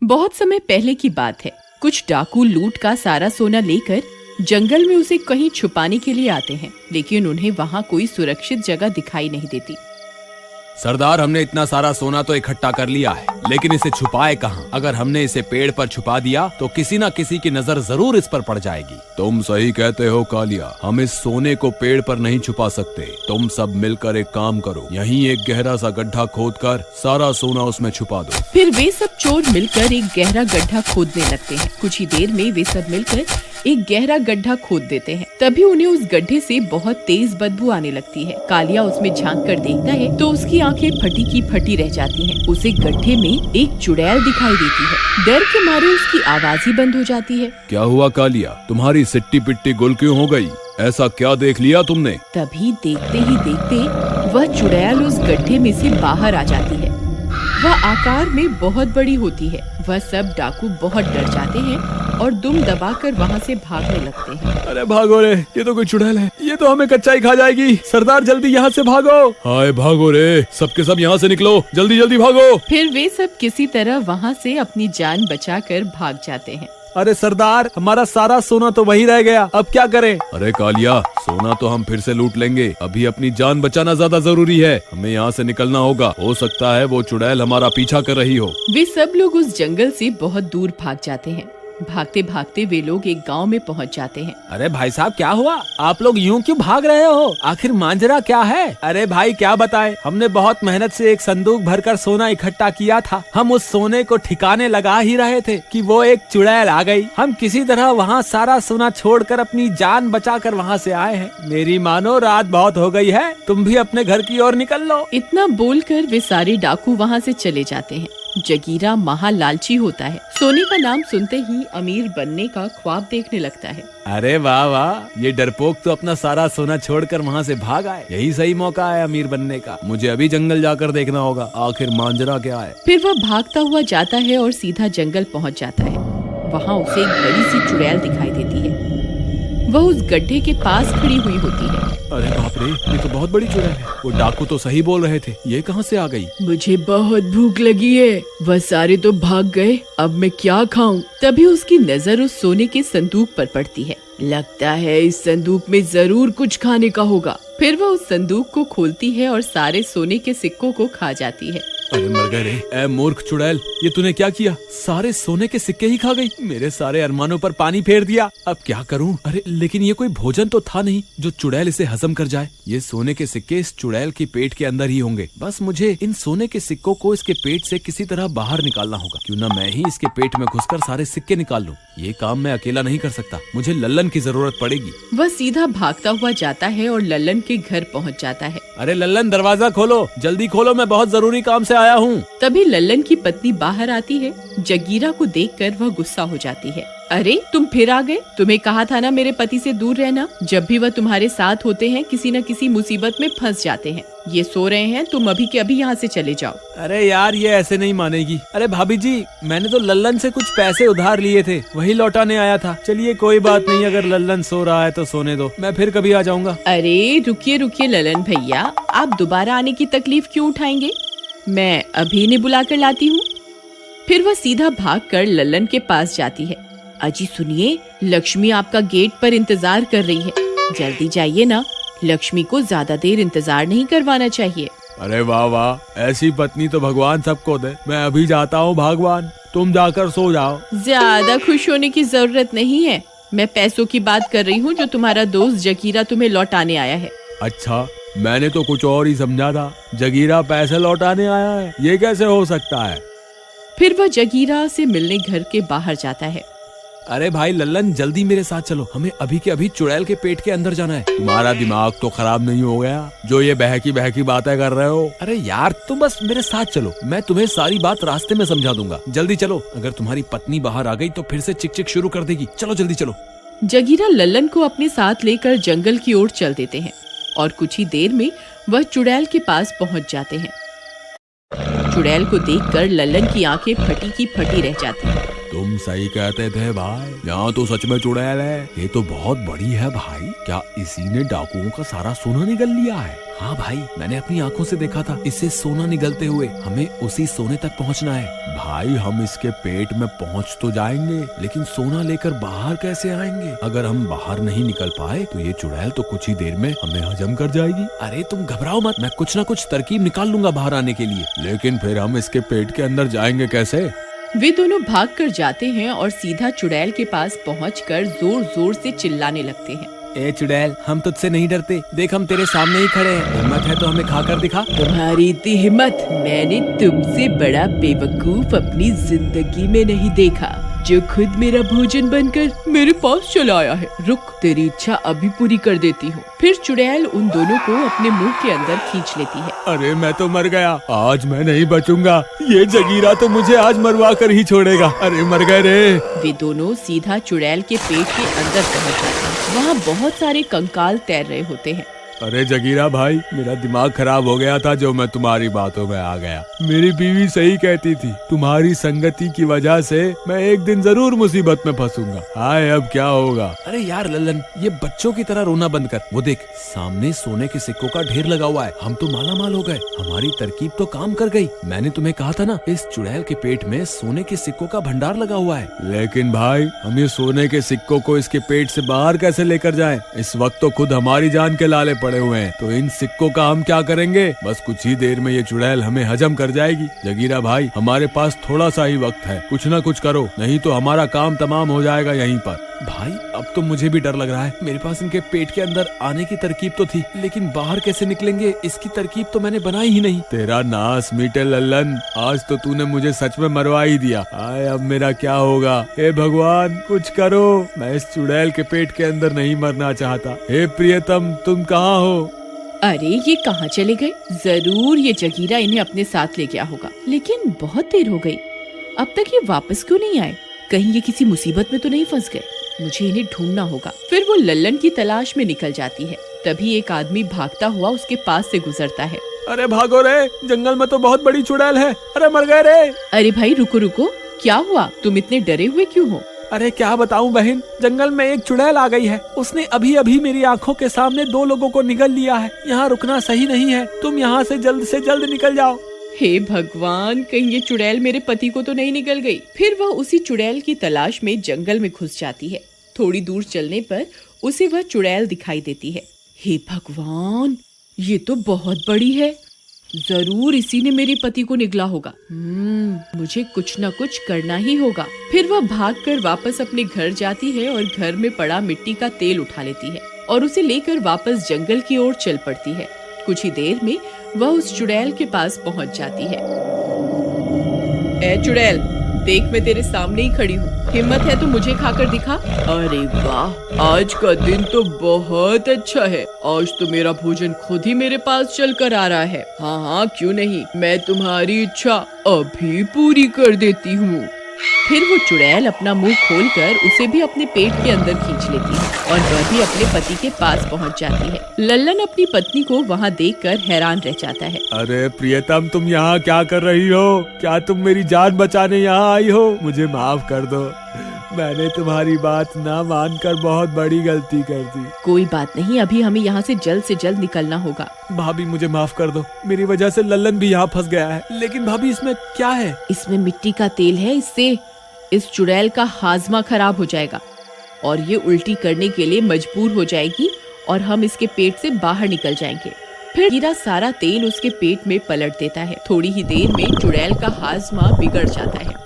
बहुत समय पहले की बात है। कुछ डाकू लूट का सारा सोना लेकर जंगल में उसे कहीं छुपाने के लिए आते हैं, लेकिन उन्हें वहाँ कोई सुरक्षित जगह दिखाई नहीं देती। सरदार, हमने इतना सारा सोना तो इकट्ठा कर लिया है, लेकिन इसे छुपाए कहाँ? अगर हमने इसे पेड़ पर छुपा दिया तो किसी न किसी की नजर जरूर इस पर पड़ जाएगी। तुम सही कहते हो कालिया, हम इस सोने को पेड़ पर नहीं छुपा सकते। तुम सब मिलकर एक काम करो, यहीं एक गहरा सा गड्ढा खोदकर सारा सोना उसमें छुपा दो। फिर वे सब चोर मिलकर एक गहरा गड्ढा खोदने लगते हैं। कुछ ही देर में वे सब मिलकर एक गहरा गड्ढा खोद देते हैं। तभी उन्हें उस गड्ढे से बहुत तेज बदबू आने लगती है। कालिया उसमें झांक कर देखता है तो उसकी आंखें फटी की फटी रह जाती हैं। उसे गड्ढे में एक चुड़ैल दिखाई देती है। डर के मारे उसकी आवाज ही बंद हो जाती है। क्या हुआ कालिया, तुम्हारी सिट्टी पिट्टी गुल क्यों हो गई? ऐसा क्या देख लिया तुमने? तभी देखते ही देखते वह चुड़ैल उस गड्ढे में से बाहर आ जाती है। वह आकार में बहुत बड़ी होती है। वह सब डाकू बहुत डर जाते हैं और दुम दबाकर वहाँ से भागने लगते हैं। अरे भागो रे, ये तो कोई चुड़ैल है, ये तो हमें कच्चा ही खा जाएगी। सरदार जल्दी यहाँ से भागो। हाय भागो रे, सबके सब यहाँ से निकलो, जल्दी जल्दी भागो। फिर वे सब किसी तरह वहाँ से अपनी जान बचाकर भाग जाते हैं। अरे सरदार, हमारा सारा सोना तो वहीं रह गया, अब क्या करें? अरे कालिया, सोना तो हम फिर से लूट लेंगे, अभी अपनी जान बचाना ज्यादा जरूरी है। हमें यहाँ से निकलना होगा, हो सकता है वो चुड़ैल हमारा पीछा कर रही हो। वे सब लोग उस जंगल से बहुत दूर भाग जाते हैं। भागते भागते वे लोग एक गांव में पहुंच जाते हैं। अरे भाई साहब, क्या हुआ? आप लोग यूं क्यों भाग रहे हो? आखिर मांजरा क्या है? अरे भाई क्या बताएं, हमने बहुत मेहनत से एक संदूक भरकर सोना इकट्ठा किया था। हम उस सोने को ठिकाने लगा ही रहे थे कि वो एक चुड़ैल आ गई। हम किसी तरह वहाँ सारा सोना छोड़कर अपनी जान बचाकर वहाँ से आए हैं। मेरी मानो, रात बहुत हो गई है, तुम भी अपने घर की ओर निकल लो। इतना बोलकर वे सारे डाकू वहाँ से चले जाते हैं। जगीरा महालालची होता है। सोने का नाम सुनते ही अमीर बनने का ख्वाब देखने लगता है। अरे वाह वाह, ये डरपोक तो अपना सारा सोना छोड़कर वहाँ से भाग आए। यही सही मौका है अमीर बनने का। मुझे अभी जंगल जाकर देखना होगा, आखिर मांजरा क्या है। फिर वह भागता हुआ जाता है और सीधा जंगल पहुँच जाता है। वहाँ उसे एक बड़ी सी चुड़ैल दिखाई देती है। वह उस गड्ढे के पास खड़ी हुई होती है। अरे बाप रे, ये तो बहुत बड़ी चुड़ैल है। वो डाकू तो सही बोल रहे थे, ये कहाँ से आ गई? मुझे बहुत भूख लगी है, वह सारे तो भाग गए, अब मैं क्या खाऊं? तभी उसकी नजर उस सोने के संदूक पर पड़ती है। लगता है इस संदूक में जरूर कुछ खाने का होगा। फिर वह उस संदूक को खोलती है और सारे सोने के सिक्कों को खा जाती है। अरे मर गए रे, ए मूर्ख चुड़ैल, ये तूने क्या किया? सारे सोने के सिक्के ही खा गई, मेरे सारे अरमानों पर पानी फेर दिया। अब क्या करूं? अरे लेकिन ये कोई भोजन तो था नहीं जो चुड़ैल इसे हजम कर जाए। ये सोने के सिक्के इस चुड़ैल के पेट के अंदर ही होंगे। बस मुझे इन सोने के सिक्कों को इसके पेट से किसी तरह बाहर निकालना होगा। क्यों ना मैं ही इसके पेट में घुसकर सारे सिक्के निकाल लूं। ये काम मैं अकेला नहीं कर सकता, मुझे लल्लन की जरूरत पड़ेगी। वह सीधा भागता हुआ जाता है और लल्लन के घर पहुँच जाता है। अरे लल्लन, दरवाजा खोलो, जल्दी खोलो, मैं बहुत जरूरी काम से आया हूँ। तभी लल्लन की पत्नी बाहर आती है। जगीरा को देखकर वह गुस्सा हो जाती है। अरे तुम फिर आ गए, तुम्हें कहा था ना मेरे पति से दूर रहना। जब भी वह तुम्हारे साथ होते हैं किसी न किसी मुसीबत में फंस जाते हैं। ये सो रहे हैं, तुम अभी के अभी यहाँ से चले जाओ। अरे यार, ये ऐसे नहीं मानेगी। अरे भाभी जी, मैंने तो लल्लन से कुछ पैसे उधार लिए थे, वही लौटाने आया था। चलिए कोई बात नहीं, अगर लल्लन सो रहा है तो सोने दो, मैं फिर कभी आ जाऊंगा। अरे रुकिए रुकिए लल्लन भैया, आप दोबारा आने की तकलीफ क्यों उठाएंगे? मैं अभी इन्हें बुला कर लाती हूँ। फिर वह सीधा भागकर लल्लन के पास जाती है। अजी सुनिए, लक्ष्मी आपका गेट पर इंतजार कर रही है, जल्दी जाइए ना। लक्ष्मी को ज्यादा देर इंतजार नहीं करवाना चाहिए। अरे वाह वाह, ऐसी पत्नी तो भगवान सबको दे। मैं अभी जाता हूँ भगवान, तुम जाकर सो जाओ। ज्यादा खुश होने की जरूरत नहीं है, मैं पैसों की बात कर रही हूँ जो तुम्हारा दोस्त जगीरा तुम्हें लौटाने आया है। अच्छा, मैंने तो कुछ और ही समझा था। जगीरा पैसे लौटाने आया है, ये कैसे हो सकता है? फिर वह जगीरा से मिलने घर के बाहर जाता है। अरे भाई लल्लन, जल्दी मेरे साथ चलो, हमें अभी के अभी चुड़ैल के पेट के अंदर जाना है। तुम्हारा दिमाग तो खराब नहीं हो गया जो ये बहकी बहकी बातें कर रहे हो? अरे यार, तुम बस मेरे साथ चलो, मैं तुम्हें सारी बात रास्ते में समझा दूंगा। जल्दी चलो, अगर तुम्हारी पत्नी बाहर आ गई तो फिर से चिक चिक शुरू कर देगी। चलो जल्दी चलो। जगीरा लल्लन को अपने साथ लेकर जंगल की ओर चल देते हैं और कुछ ही देर में वह चुड़ैल के पास पहुंच जाते हैं। चुड़ैल को देखकर लल्लन की आंखें फटी की फटी रह जाती हैं। तुम सही कहते थे भाई, यहाँ तो सच में चुड़ैल है। ये तो बहुत बड़ी है भाई, क्या इसी ने डाकुओं का सारा सोना निगल लिया है? हाँ भाई, मैंने अपनी आंखों से देखा था इससे सोना निगलते हुए। हमें उसी सोने तक पहुँचना है। भाई हम इसके पेट में पहुँच तो जाएंगे, लेकिन सोना लेकर बाहर कैसे आएंगे? अगर हम बाहर नहीं निकल पाए तो ये चुड़ैल तो कुछ ही देर में हमें हजम कर जाएगी। अरे तुम घबराओ मत, मैं कुछ ना कुछ तरकीब निकाल लूंगा बाहर आने के लिए। लेकिन फिर हम इसके पेट के अंदर जाएंगे कैसे? वे दोनों भागकर जाते हैं और सीधा चुड़ैल के पास पहुंचकर जोर जोर से चिल्लाने लगते हैं। ए चुड़ैल, हम तुझसे नहीं डरते। देख, हम तेरे सामने ही खड़े हैं। हिम्मत है तो हमें खाकर दिखा। तुम्हारी इतनी हिम्मत मैंने तुमसे बड़ा बेवकूफ अपनी जिंदगी में नहीं देखा, जो खुद मेरा भोजन बनकर मेरे पास चला आया है। रुक, तेरी इच्छा अभी पूरी कर देती हूँ। फिर चुड़ैल उन दोनों को अपने मुंह के अंदर खींच लेती है। अरे मैं तो मर गया, आज मैं नहीं बचूंगा। ये जगीरा तो मुझे आज मरवा कर ही छोड़ेगा। अरे मर गए रे। वे दोनों सीधा चुड़ैल के पेट के अंदर पहुँच जाते हैं। वहाँ बहुत सारे कंकाल तैर रहे होते हैं। अरे जगीरा भाई, मेरा दिमाग खराब हो गया था जो मैं तुम्हारी बातों में आ गया। मेरी बीवी सही कहती थी, तुम्हारी संगति की वजह से मैं एक दिन जरूर मुसीबत में फंसूंगा। हाय अब क्या होगा? अरे यार लल्लन, ये बच्चों की तरह रोना बंद कर। वो देख, सामने सोने के सिक्कों का ढेर लगा हुआ है। हम तो माला माल हो गए। हमारी तरकीब तो काम कर गई। मैंने तुम्हें कहा था ना, इस चुड़ैल के पेट में सोने के सिक्कों का भंडार लगा हुआ है। लेकिन भाई, हम ये सोने के सिक्कों को इसके पेट से बाहर कैसे लेकर जाएं? इस वक्त तो खुद हमारी जान के लाले पड़े हुए हैं। तो इन सिक्कों का हम क्या करेंगे? बस कुछ ही देर में ये चुड़ैल हमें हजम कर जाएगी। जगीरा भाई, हमारे पास थोड़ा सा ही वक्त है, कुछ ना कुछ करो, नहीं तो हमारा काम तमाम हो जाएगा यहीं पर। भाई अब तो मुझे भी डर लग रहा है। मेरे पास इनके पेट के अंदर आने की तरकीब तो थी, लेकिन बाहर कैसे निकलेंगे इसकी तरकीब तो मैंने बनाई ही नहीं। तेरा नास मीटे लल्लन, आज तो तूने मुझे सच में मरवा ही दिया। आए अब मेरा क्या होगा? हे भगवान कुछ करो, मैं इस चुड़ैल के पेट के अंदर नहीं मरना चाहता। हे प्रियतम, तुम कहाँ हो? अरे ये कहाँ चले गए? जरूर ये जगीरा इन्हें अपने साथ ले गया होगा, लेकिन बहुत देर हो गई, अब तक ये वापस क्यों नहीं आए? कहीं ये किसी मुसीबत में तो नहीं फंस गए? मुझे इन्हें ढूंढना होगा। फिर वो लल्लन की तलाश में निकल जाती है। तभी एक आदमी भागता हुआ उसके पास से गुजरता है। अरे भागो रे, जंगल में तो बहुत बड़ी चुड़ैल है। अरे मर गए रे। अरे भाई रुको रुको, क्या हुआ? तुम इतने डरे हुए क्यों हो? अरे क्या बताऊं बहन, जंगल में एक चुड़ैल आ गई है। उसने अभी अभी मेरी आंखों के सामने 2 लोगों को निगल लिया है। यहाँ रुकना सही नहीं है, तुम यहाँ से जल्द निकल जाओ। हे भगवान, कहीं ये चुड़ैल मेरे पति को तो नहीं निकल गई। फिर वह उसी चुड़ैल की तलाश में जंगल में घुस जाती है। थोड़ी दूर चलने पर उसे वह चुड़ैल दिखाई देती है। हे भगवान, ये तो बहुत बड़ी है। जरूर इसी ने मेरे पति को निगला होगा। मुझे कुछ न कुछ करना ही होगा। फिर वह भागकर वापस अपने घर जाती है और घर में पड़ा मिट्टी का तेल उठा लेती है और उसे लेकर वापस जंगल की ओर चल पड़ती है। कुछ ही देर में वह उस चुड़ैल के पास पहुंच जाती है। ए चुड़ैल, देख मैं तेरे सामने ही खड़ी हूँ, हिम्मत है तो मुझे खाकर दिखा। अरे वाह, आज का दिन तो बहुत अच्छा है। आज तो मेरा भोजन खुद ही मेरे पास चल कर आ रहा है। हाँ हाँ क्यों नहीं, मैं तुम्हारी इच्छा अभी पूरी कर देती हूँ। फिर वो चुड़ैल अपना मुंह खोलकर उसे भी अपने पेट के अंदर खींच लेती है और वह भी अपने पति के पास पहुंच जाती है। लल्लन अपनी पत्नी को वहां देखकर हैरान रह जाता है। अरे प्रियतम, तुम यहाँ क्या कर रही हो? क्या तुम मेरी जान बचाने यहाँ आई हो? मुझे माफ कर दो, मैंने तुम्हारी बात ना मानकर बहुत बड़ी गलती कर दी। कोई बात नहीं, अभी हमें यहाँ से जल्द निकलना होगा। भाभी मुझे माफ कर दो, मेरी वजह से लल्लन भी यहाँ फंस गया है। लेकिन भाभी इसमें क्या है? इसमें मिट्टी का तेल है, इससे इस चुड़ैल का हाजमा खराब हो जाएगा और ये उल्टी करने के लिए मजबूर हो जाएगी और हम इसके पेट से बाहर निकल जाएंगे। फिर हीरा सारा तेल उसके पेट में पलट देता है। थोड़ी ही देर में चुड़ैल का हाजमा बिगड़ जाता है।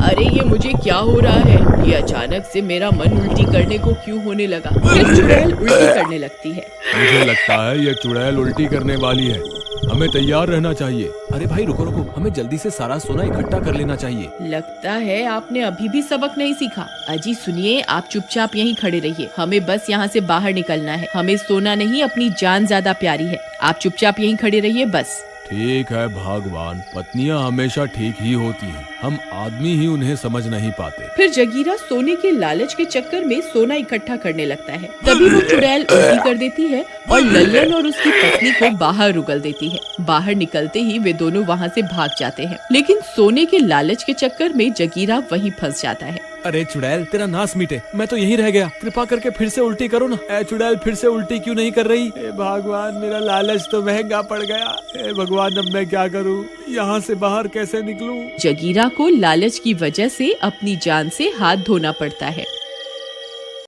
अरे ये मुझे क्या हो रहा है? ये अचानक से मेरा मन उल्टी करने को क्यों होने लगा? फिर चुड़ैल उल्टी करने लगती है। मुझे लगता है ये चुड़ैल उल्टी करने वाली है, हमें तैयार रहना चाहिए। अरे भाई रुको, हमें जल्दी से सारा सोना इकट्ठा कर लेना चाहिए। लगता है आपने अभी भी सबक नहीं सीखा। अजी सुनिए, आप चुपचाप यहीं खड़े रहिए, हमें बस यहाँ से बाहर निकलना है। हमें सोना नहीं, अपनी जान ज्यादा प्यारी है। आप चुपचाप यहीं खड़े रहिए बस। ठीक है भगवान, पत्नियां हमेशा ठीक ही होती हैं, हम आदमी ही उन्हें समझ नहीं पाते। फिर जगीरा सोने के लालच के चक्कर में सोना इकट्ठा करने लगता है। तभी वो चुड़ैल उल्टी कर देती है और लल्लन और उसकी पत्नी को बाहर रुगल देती है। बाहर निकलते ही वे दोनों वहाँ से भाग जाते हैं, लेकिन सोने के लालच के चक्कर में जगीरा वहीं फंस जाता है। अरे चुड़ैल, तेरा नाश मीटे, मैं तो यहीं रह गया। कृपा करके फिर से उल्टी करो ना। ए चुड़ैल, फिर से उल्टी क्यों नहीं कर रही? ए भगवान, मेरा लालच तो महंगा पड़ गया। ए भगवान, अब मैं क्या करूं? यहाँ से बाहर कैसे निकलूं? जगीरा को लालच की वजह से अपनी जान से हाथ धोना पड़ता है।